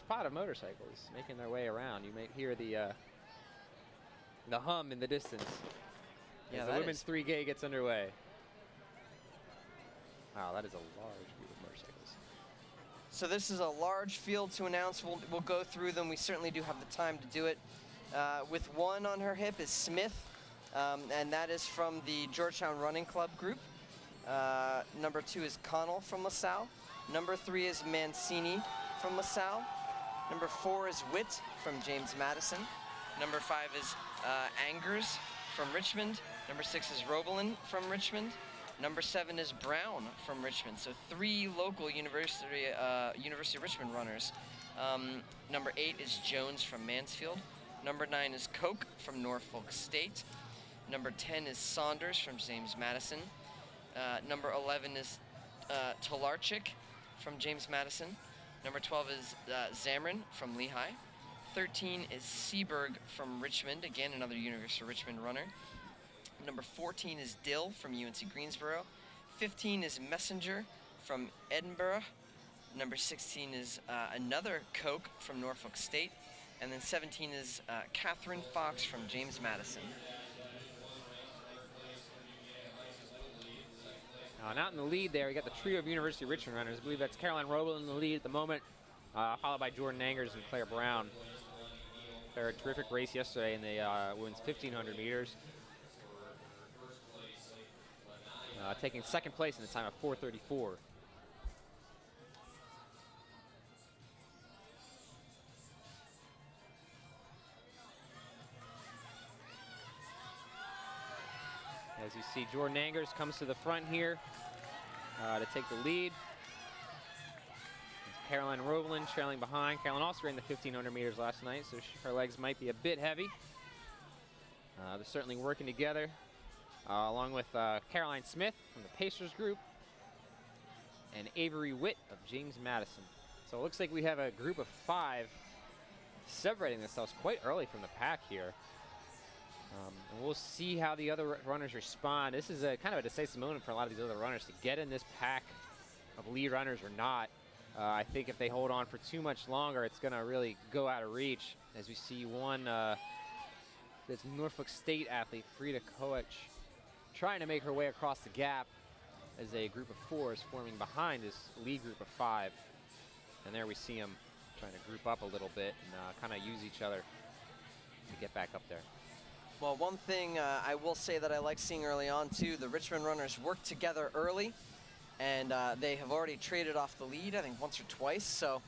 Pod of motorcycles making their way around. You may hear the hum in the distance as the women's 3K gets underway. Wow, that is a large group of motorcycles. So this is a large field to announce. We'll go through them. We certainly do have the time to do it. With one on her hip is Smith, and that is from the Georgetown Running Club group. Number 2 is Connell from LaSalle. Number 3 is Mancini from LaSalle. Number 4 is Witt from James Madison. Number 5 is Angers from Richmond. Number 6 is Robelin from Richmond. Number 7 is Brown from Richmond. So 3 local University of Richmond runners. Number 8 is Jones from Mansfield. Number 9 is Koch from Norfolk State. Number 10 is Saunders from James Madison. Number 11 is Tolarczyk from James Madison. Number 12 is Zamrin from Lehigh. 13 is Seaberg from Richmond, again another University of Richmond runner. Number 14 is Dill from UNC Greensboro. 15 is Messenger from Edinburgh. Number 16 is another Koch from Norfolk State. And then 17 is Catherine Fox from James Madison. And out in the lead there, we got the trio of University of Richmond runners. I believe that's Caroline Robel in the lead at the moment, followed by Jordan Angers and Claire Brown. They had a terrific race yesterday in the women's 1,500 meters. Taking second place in the time of 4:34. As you see, Jordan Angers comes to the front here to take the lead. It's Caroline Robelin trailing behind. Caroline also ran the 1,500 meters last night, so her legs might be a bit heavy. They're certainly working together, along with Caroline Smith from the Pacers group and Avery Witt of James Madison. So it looks like we have a group of 5 separating themselves quite early from the pack here. And we'll see how the other runners respond. This is a kind of a decisive moment for a lot of these other runners to get in this pack of lead runners or not. I think if they hold on for too much longer, it's going to really go out of reach. As we see one, this Norfolk State athlete, Frida Koch, trying to make her way across the gap as a group of 4 is forming behind this lead group of 5. And there we see them trying to group up a little bit and kind of use each other to get back up there. Well, one thing I will say that I like seeing early on, too, the Richmond runners work together early, and they have already traded off the lead, I think, once or twice. So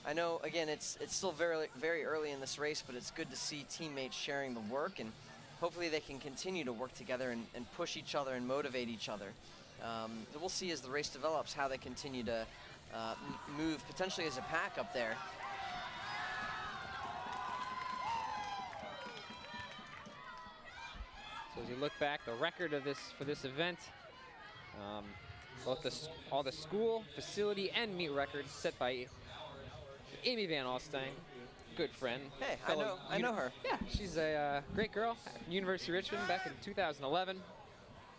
I know, again, it's still very, very early in this race, but it's good to see teammates sharing the work, and hopefully they can continue to work together and push each other and motivate each other. We'll see as the race develops how they continue to move, potentially as a pack up there. So as you look back, the record of for this event, both all the school, facility, and meet records set by Amy Van Alstyne, good friend. Hey, I know her. Yeah, she's a great girl at University of Richmond back in 2011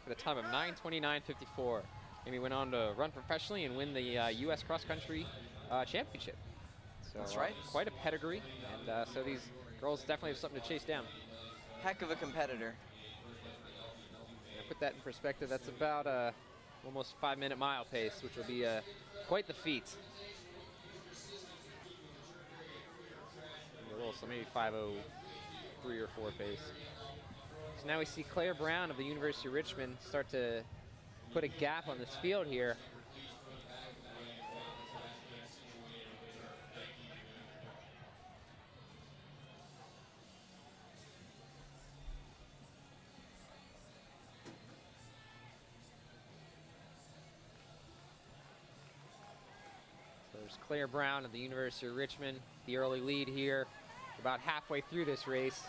with a time of 9:29:54. Amy went on to run professionally and win the U.S. cross country championship. So, that's right. Quite a pedigree, and so these girls definitely have something to chase down. Heck of a competitor. Put that in perspective, that's about almost 5-minute mile pace, which will be quite the feat. So maybe 5:03 or 4 pace. So now we see Claire Brown of the University of Richmond start to put a gap on this field here. There's Claire Brown of the University of Richmond, the early lead here, about halfway through this race.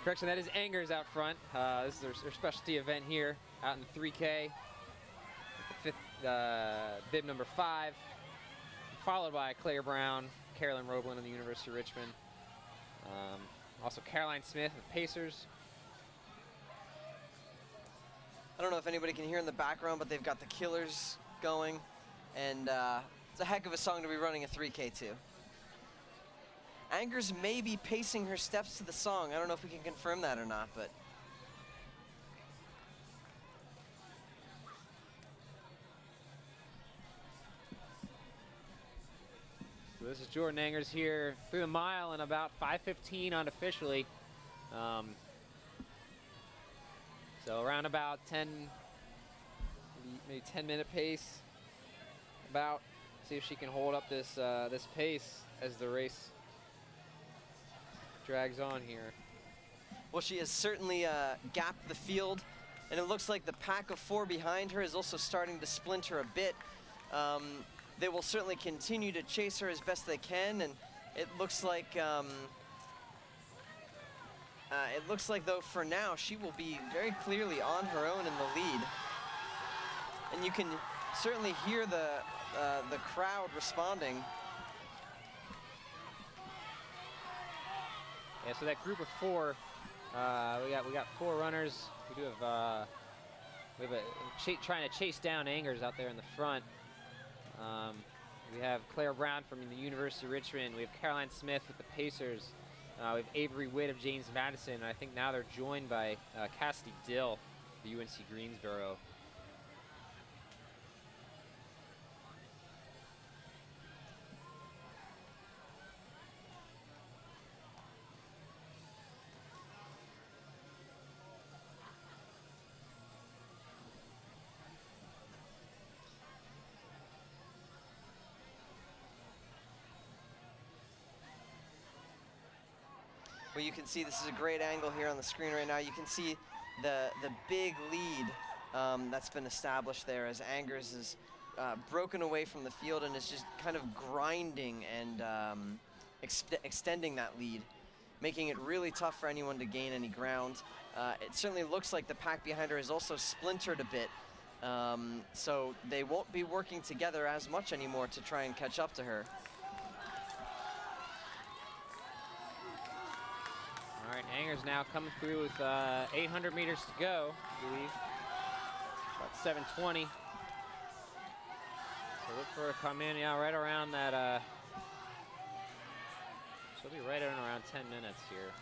Correction, that is Angers out front. This is their specialty event here, out in the 3K. The 5th, bib number 5, followed by Claire Brown, Caroline Robelin of the University of Richmond. Also Caroline Smith of Pacers. don't know if anybody can hear in the background, but they've got the Killers going, and it's a heck of a song to be running a 3K to. Angers may be pacing her steps to the song. I don't know if we can confirm that or not, but. So this is Jordan Angers here through the mile in about 5:15 unofficially. So around about 10, maybe 10-minute pace. About. See if she can hold up this this pace as the race drags on here. Well, she has certainly gapped the field, and it looks like the pack of 4 behind her is also starting to splinter a bit. They will certainly continue to chase her as best they can, and it looks like though for now she will be very clearly on her own in the lead, and you can certainly hear the crowd responding. Yeah, so that group of 4, we got 4 runners. We do have trying to chase down Angers out there in the front. We have Claire Brown from the University of Richmond. We have Caroline Smith with the Pacers. We have Avery Witt of James Madison. And I think now they're joined by Cassidy Dill, the UNC Greensboro. Well, you can see this is a great angle here on the screen right now. You can see the big lead that's been established there as Angers is broken away from the field and is just kind of grinding and extending that lead, making it really tough for anyone to gain any ground. It certainly looks like the pack behind her is also splintered a bit, so they won't be working together as much anymore to try and catch up to her. All right, Angers now coming through with 800 meters to go, I believe. About 7:20. So look for her to come in, yeah, right around that. She'll be right in around 10 minutes here.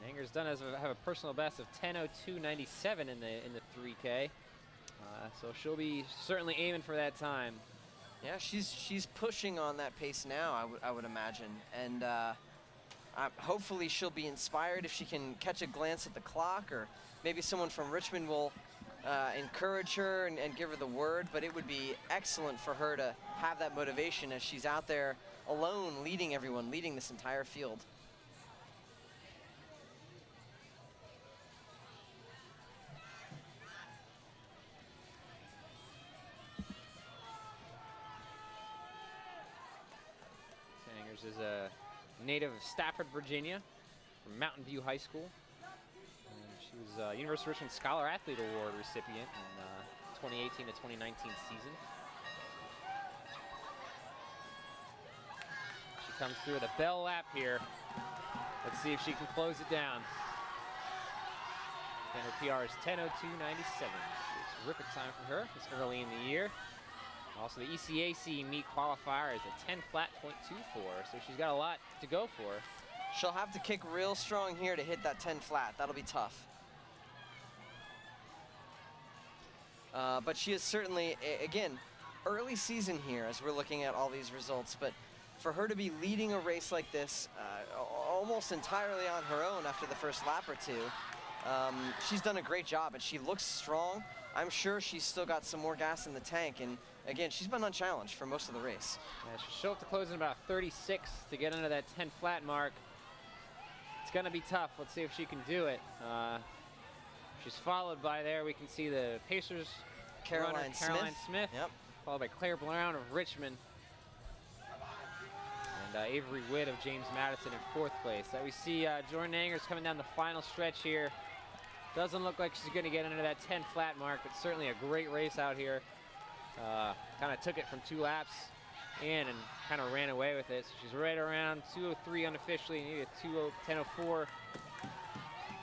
Angers done have a personal best of 10:02.97 in the 3K, so she'll be certainly aiming for that time. Yeah, she's pushing on that pace now, I would imagine, and hopefully she'll be inspired if she can catch a glance at the clock, or maybe someone from Richmond will encourage her and give her the word. But it would be excellent for her to have that motivation as she's out there alone, leading everyone, leading this entire field. Is a native of Stafford, Virginia, from Mountain View High School. And she was a University of Richmond Scholar Athlete Award recipient in 2018 to 2019 season. She comes through with a bell lap here. Let's see if she can close it down. And her PR is 10:02.97. Terrific time for her. It's early in the year. Also, the ECAC meet qualifier is a 10 flat .24, so she's got a lot to go for. She'll have to kick real strong here to hit that 10 flat. That'll be tough. But she is certainly, again, early season here as we're looking at all these results. But for her to be leading a race like this almost entirely on her own after the first lap or two, she's done a great job, and she looks strong. I'm sure she's still got some more gas in the tank, and again, she's been unchallenged for most of the race. Yeah, she'll have to close in about 36 to get under that 10 flat mark. It's gonna be tough. Let's see if she can do it. She's followed by there. We can see the Pacers Caroline Smith. Yep. Followed by Claire Brown of Richmond. And Avery Witt of James Madison in 4th place. So we see Jordan Angers coming down the final stretch here. Doesn't look like she's going to get into that 10 flat mark, but certainly a great race out here. Kind of took it from 2 laps in and kind of ran away with it. So she's right around 2:03 unofficially, maybe a 10:04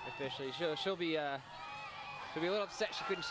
officially. She'll be a little upset she couldn't shave